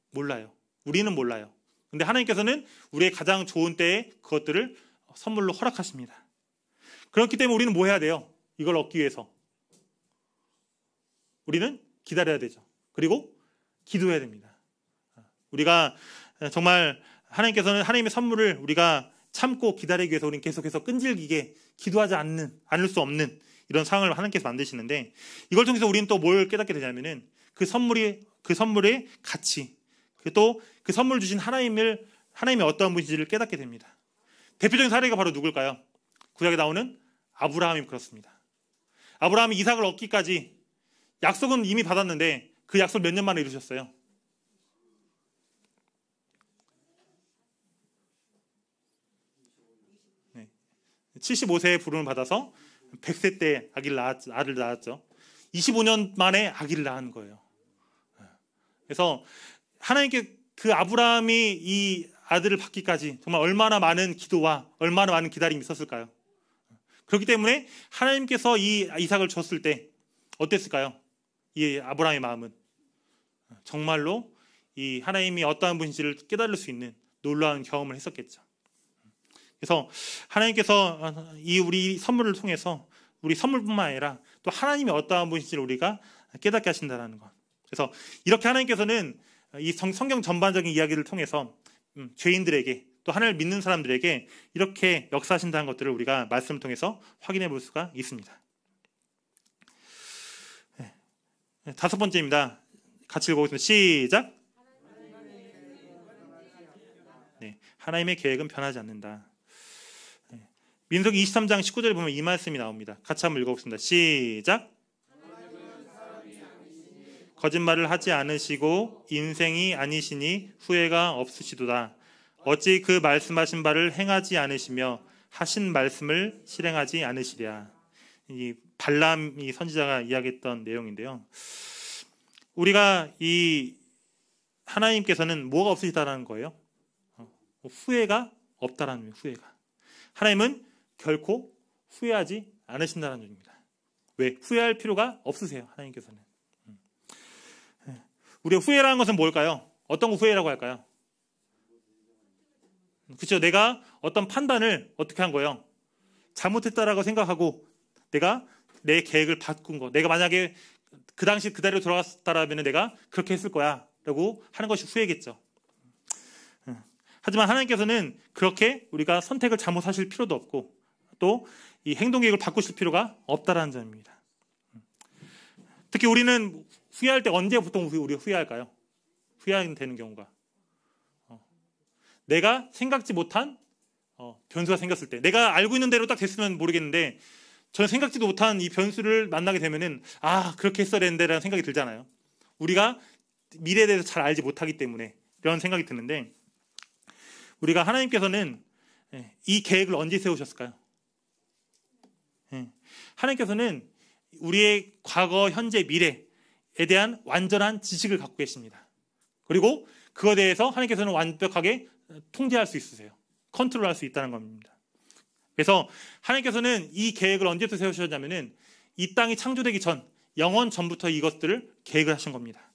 몰라요. 우리는 몰라요. 근데 하나님께서는 우리의 가장 좋은 때에 그것들을 선물로 허락하십니다. 그렇기 때문에 우리는 뭐 해야 돼요? 이걸 얻기 위해서 우리는 기다려야 되죠. 그리고 기도해야 됩니다. 우리가 정말 하나님께서는 하나님의 선물을 우리가 참고 기다리기 위해서 우리는 계속해서 끈질기게 기도하지 않을 수 없는 이런 상황을 하나님께서 만드시는데 이걸 통해서 우리는 또 뭘 깨닫게 되냐면은 그 선물의 가치, 또 그 선물 주신 하나님의 어떠한 분인지를 깨닫게 됩니다. 대표적인 사례가 바로 누굴까요? 구약에 나오는 아브라함이 그렇습니다. 아브라함이 이삭을 얻기까지 약속은 이미 받았는데 그 약속 몇 년 만에 이루셨어요? 75세에 부름을 받아서 100세 때 아들을 낳았죠. 25년 만에 아기를 낳은 거예요. 그래서 하나님께 그 아브라함이 이 아들을 받기까지 정말 얼마나 많은 기도와 얼마나 많은 기다림이 있었을까요? 그렇기 때문에 하나님께서 이 이삭을 줬을 때 어땠을까요? 이 아브라함의 마음은 정말로 이 하나님이 어떠한 분인지를 깨달을 수 있는 놀라운 경험을 했었겠죠. 그래서 하나님께서 이 우리 선물을 통해서 우리 선물뿐만 아니라 또 하나님이 어떠한 분인지를 우리가 깨닫게 하신다는 것. 그래서 이렇게 하나님께서는 이 성경 전반적인 이야기를 통해서 죄인들에게 또 하나님을 믿는 사람들에게 이렇게 역사하신다는 것들을 우리가 말씀을 통해서 확인해 볼 수가 있습니다. 다섯 번째입니다. 같이 읽어보겠습니다. 시작. 네, 하나님의 계획은 변하지 않는다. 민수기 23장 19절에 보면 이 말씀이 나옵니다. 같이 한번 읽어보겠습니다. 시작. 거짓말을 하지 않으시고 인생이 아니시니 후회가 없으시도다. 어찌 그 말씀하신 바를 행하지 않으시며 하신 말씀을 실행하지 않으시랴. 이 발람이 선지자가 이야기했던 내용인데요. 우리가 이 하나님께서는 뭐가 없으시다라는 거예요? 후회가 없다라는 거예요. 후회가. 하나님은 결코 후회하지 않으신다는 점입니다. 왜? 후회할 필요가 없으세요. 하나님께서는. 우리가 후회라는 것은 뭘까요? 어떤 거 후회라고 할까요? 그렇죠. 내가 어떤 판단을 어떻게 한 거예요? 잘못했다라고 생각하고 내가 내 계획을 바꾼 거. 내가 만약에 그 당시 그대로 돌아갔다라면 내가 그렇게 했을 거야 라고 하는 것이 후회겠죠. 하지만 하나님께서는 그렇게 우리가 선택을 잘못하실 필요도 없고 또 이 행동 계획을 바꾸실 필요가 없다라는 점입니다. 특히 우리는 후회할 때 언제 보통 우리가 후회할까요? 후회하게 되는 경우가 내가 생각지 못한 변수가 생겼을 때, 내가 알고 있는 대로 딱 됐으면 모르겠는데 저는 생각지도 못한 이 변수를 만나게 되면은 그렇게 했어야 되는데 라는 생각이 들잖아요. 우리가 미래에 대해서 잘 알지 못하기 때문에 이런 생각이 드는데 우리가 하나님께서는 이 계획을 언제 세우셨을까요? 하나님께서는 우리의 과거, 현재, 미래에 대한 완전한 지식을 갖고 계십니다. 그리고 그거에 대해서 하나님께서는 완벽하게 통제할 수 있으세요. 컨트롤할 수 있다는 겁니다. 그래서 하나님께서는 이 계획을 언제부터 세우셨냐면은 이 땅이 창조되기 전, 영원 전부터 이것들을 계획을 하신 겁니다.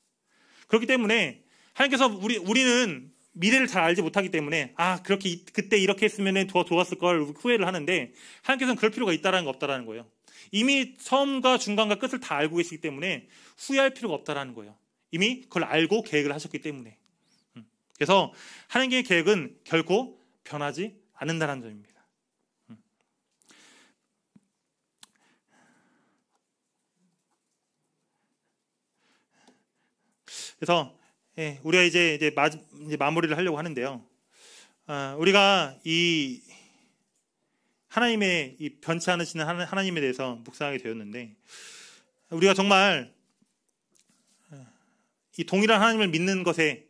그렇기 때문에 하나님께서 우리는 미래를 잘 알지 못하기 때문에 그렇게 그때 이렇게 했으면 더 좋았을 걸 후회를 하는데 하나님께서는 그럴 필요가 있다라는 거 없다라는 거예요. 이미 처음과 중간과 끝을 다 알고 계시기 때문에 후회할 필요가 없다라는 거예요. 이미 그걸 알고 계획을 하셨기 때문에. 그래서 하나님의 계획은 결코 변하지 않는다는 점입니다. 그래서 우리가 이제 마무리를 하려고 하는데요. 우리가 이 하나님의 이 변치 않으시는 하나님에 대해서 묵상하게 되었는데 우리가 정말 이 동일한 하나님을 믿는 것에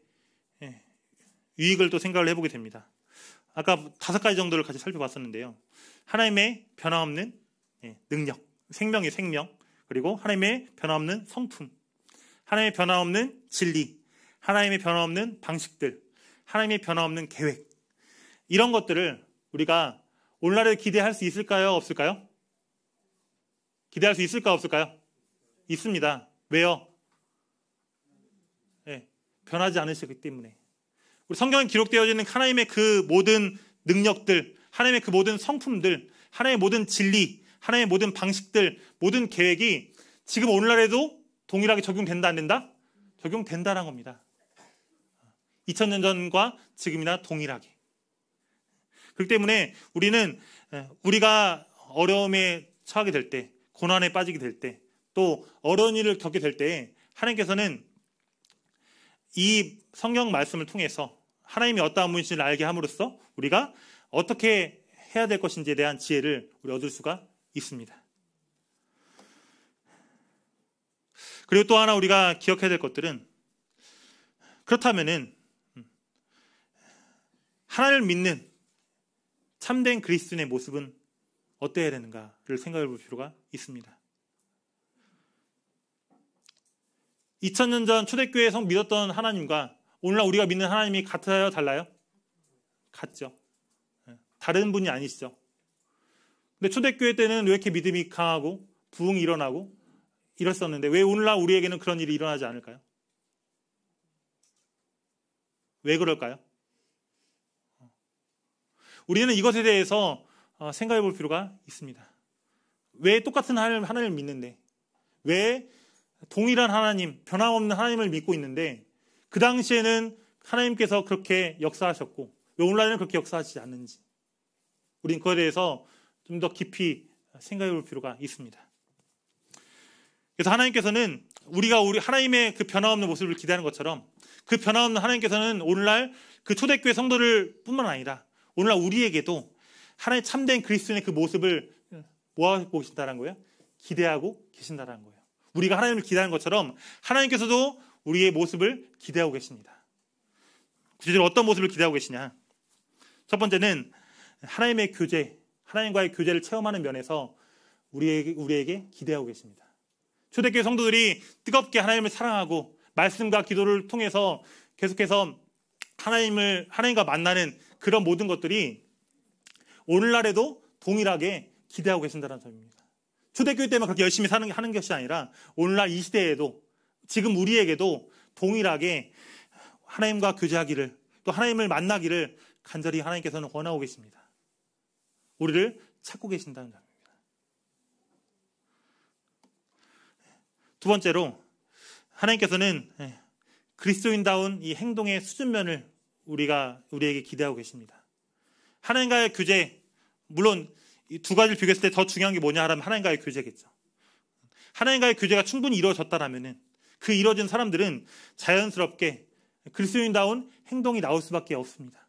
유익을 또 생각을 해보게 됩니다. 아까 5가지 정도를 같이 살펴봤었는데요. 하나님의 변화없는 능력, 생명의 생명, 그리고 하나님의 변화없는 성품, 하나님의 변화없는 진리, 하나님의 변화없는 방식들, 하나님의 변화없는 계획, 이런 것들을 우리가 오늘날에 기대할 수 있을까요? 없을까요? 기대할 수 있을까? 없을까요? 있습니다. 왜요? 변하지 않으시기 때문에. 우리 성경에 기록되어 있는 하나님의 그 모든 능력들, 하나님의 그 모든 성품들, 하나님의 모든 진리, 하나님의 모든 방식들, 모든 계획이 지금 오늘날에도 동일하게 적용된다 안 된다? 적용된다는 겁니다. 2000년 전과 지금이나 동일하게. 그렇기 때문에 우리는 우리가 어려움에 처하게 될 때, 고난에 빠지게 될 때, 또 어려운 일을 겪게 될 때 하나님께서는 이 성경 말씀을 통해서 하나님이 어떠한 분이신지를 알게 함으로써 우리가 어떻게 해야 될 것인지에 대한 지혜를 우리 얻을 수가 있습니다. 그리고 또 하나 우리가 기억해야 될 것들은 그렇다면은 하나님을 믿는 참된 그리스도인의 모습은 어때야 되는가를 생각해 볼 필요가 있습니다. 2000년 전 초대교회 믿었던 하나님과 오늘날 우리가 믿는 하나님이 같아요, 달라요? 같죠. 다른 분이 아니시죠. 근데 초대교회 때는 왜 이렇게 믿음이 강하고 부흥이 일어나고 이랬었는데 왜 오늘날 우리에게는 그런 일이 일어나지 않을까요? 왜 그럴까요? 우리는 이것에 대해서 생각해 볼 필요가 있습니다. 왜 똑같은 하나님을 믿는데, 왜 동일한 하나님, 변함없는 하나님을 믿고 있는데 그 당시에는 하나님께서 그렇게 역사하셨고 왜 오늘날에는 그렇게 역사하시지 않는지, 우리는 그에 대해서 좀 더 깊이 생각해 볼 필요가 있습니다. 그래서 하나님께서는 우리 하나님의 그 변함없는 모습을 기대하는 것처럼 그 변함없는 하나님께서는 오늘날 그 초대교회 성도를 뿐만 아니라 오늘날 우리에게도 하나님 참된 그리스도인의 그 모습을 뭐하고 계신다는 거예요? 기대하고 계신다는 거예요. 우리가 하나님을 기대하는 것처럼 하나님께서도 우리의 모습을 기대하고 계십니다. 구체적으로 어떤 모습을 기대하고 계시냐? 첫 번째는 하나님의 교제, 하나님과의 교제를 체험하는 면에서 우리에게 기대하고 계십니다. 초대교회 성도들이 뜨겁게 하나님을 사랑하고 말씀과 기도를 통해서 계속해서 하나님과 만나는 그런 모든 것들이 오늘날에도 동일하게 기대하고 계신다는 점입니다. 초대교회 때만 그렇게 열심히 하는 것이 아니라 오늘날 이 시대에도 지금 우리에게도 동일하게 하나님과 교제하기를, 또 하나님을 만나기를 간절히 하나님께서는 원하고 계십니다. 우리를 찾고 계신다는 점입니다. 두 번째로 하나님께서는 그리스도인다운 이 행동의 수준면을 우리에게 기대하고 계십니다. 하나님과의 교제, 물론 이 두 가지를 비교했을 때 더 중요한 게 뭐냐 하면 하나님과의 교제겠죠. 하나님과의 교제가 충분히 이루어졌다라면은 그 이루어진 사람들은 자연스럽게 그리스도인다운 행동이 나올 수밖에 없습니다.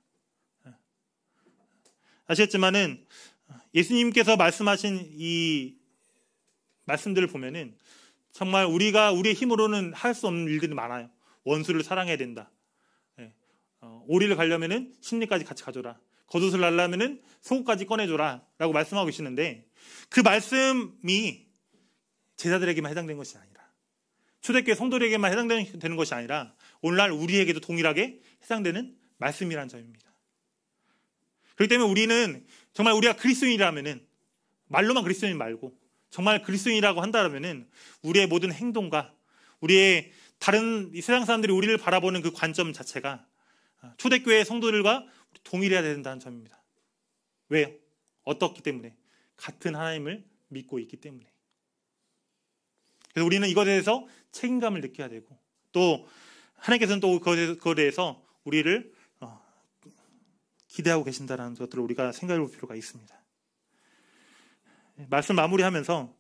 아시겠지만은 예수님께서 말씀하신 이 말씀들을 보면은 정말 우리의 힘으로는 할 수 없는 일들이 많아요. 원수를 사랑해야 된다. 오리를 가려면은 심리까지 같이 가져라. 겉옷을 날려면은 속옷까지 꺼내줘라. 라고 말씀하고 계시는데 그 말씀이 제자들에게만 해당된 것이 아니라 초대교회 성도들에게만 해당되는 것이 아니라 오늘날 우리에게도 동일하게 해당되는 말씀이라는 점입니다. 그렇기 때문에 우리는 정말 우리가 그리스도인이라면은 말로만 그리스도인 말고 정말 그리스도인이라고 한다면은 우리의 모든 행동과 우리의 다른 세상 사람들이 우리를 바라보는 그 관점 자체가 초대교회 성도들과 동일해야 된다는 점입니다. 왜요? 어떻기 때문에? 같은 하나님을 믿고 있기 때문에. 그래서 우리는 이것에 대해서 책임감을 느껴야 되고 또 하나님께서는 또 그것에 대해서 우리를 기대하고 계신다는 것들을 우리가 생각해 볼 필요가 있습니다. 말씀 마무리하면서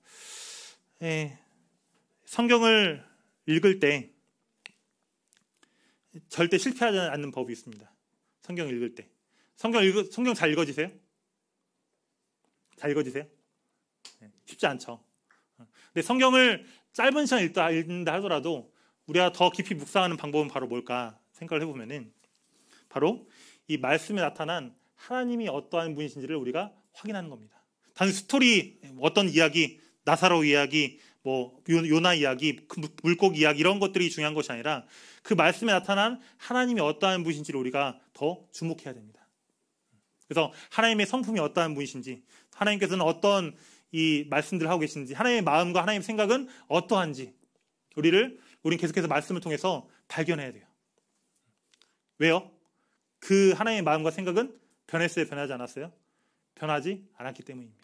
성경을 읽을 때 절대 실패하지 않는 법이 있습니다. 성경 읽을 때. 성경 잘 읽어지세요? 잘 읽어지세요? 쉽지 않죠. 근데 성경을 짧은 시간 읽는다 하더라도 우리가 더 깊이 묵상하는 방법은 바로 뭘까 생각을 해보면은 바로 이 말씀에 나타난 하나님이 어떠한 분이신지를 우리가 확인하는 겁니다. 단순히 스토리, 어떤 이야기, 나사로 이야기, 요나 이야기, 물고기 이야기 이런 것들이 중요한 것이 아니라 그 말씀에 나타난 하나님이 어떠한 분이신지를 우리가 더 주목해야 됩니다. 그래서 하나님의 성품이 어떠한 분이신지, 하나님께서는 어떤 이 말씀들을 하고 계신지, 하나님의 마음과 하나님의 생각은 어떠한지 우리는 계속해서 말씀을 통해서 발견해야 돼요. 왜요? 그 하나님의 마음과 생각은 변했어요? 변하지 않았어요? 변하지 않았기 때문입니다.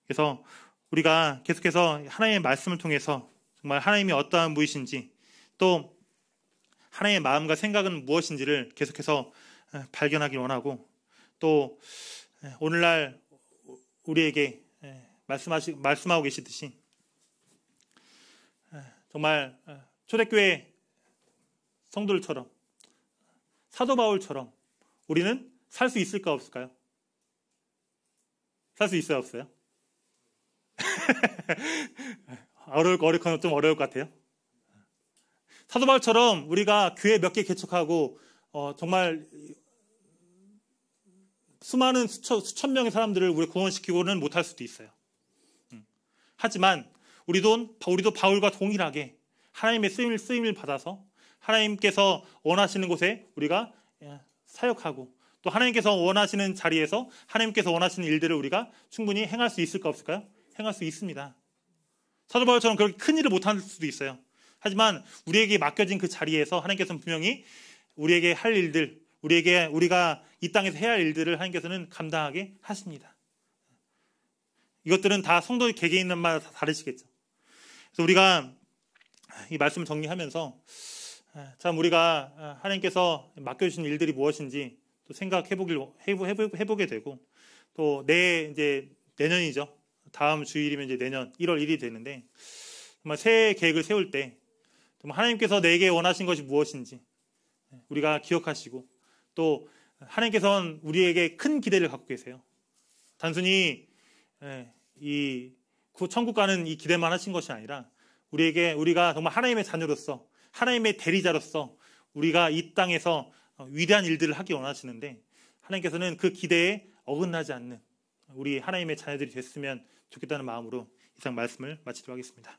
그래서 우리가 계속해서 하나님의 말씀을 통해서 정말 하나님이 어떠한 분이신지 또 하나님의 마음과 생각은 무엇인지를 계속해서 발견하길 원하고 또 오늘날 우리에게 말씀하고 계시듯이 정말 초대교회 성도들처럼 사도 바울처럼 우리는 살 수 있을까 없을까요? 살 수 있어요 없어요? 좀 어려울 것 같아요. 사도 바울처럼 우리가 교회 몇 개 개척하고 정말 수많은 수천 명의 사람들을 우리 구원시키고는 못할 수도 있어요. 하지만 우리도 바울과 동일하게 하나님의 쓰임을 받아서 하나님께서 원하시는 곳에 우리가 사역하고 또 하나님께서 원하시는 자리에서 하나님께서 원하시는 일들을 우리가 충분히 행할 수 있을까 없을까요? 행할 수 있습니다. 사도 바울처럼 그렇게 큰 일을 못할 수도 있어요. 하지만 우리에게 맡겨진 그 자리에서 하나님께서는 분명히 우리에게 할 일들, 우리가 이 땅에서 해야 할 일들을 하나님께서는 감당하게 하십니다. 이것들은 다 성도 개개인마다 다 다르시겠죠. 그래서 우리가 이 말씀을 정리하면서 참 우리가 하나님께서 맡겨주신 일들이 무엇인지 또 생각해보게 되고 또 이제 내년이죠. 다음 주일이면 이제 내년 1월 1일이 되는데 정말 새해 계획을 세울 때 정말 하나님께서 내게 원하신 것이 무엇인지 우리가 기억하시고 또 하나님께서는 우리에게 큰 기대를 갖고 계세요. 단순히 이 천국 가는 이 기대만 하신 것이 아니라 우리가 정말 하나님의 자녀로서 하나님의 대리자로서 우리가 이 땅에서 위대한 일들을 하기 원하시는데 하나님께서는 그 기대에 어긋나지 않는 우리 하나님의 자녀들이 됐으면 좋겠다는 마음으로 이상 말씀을 마치도록 하겠습니다.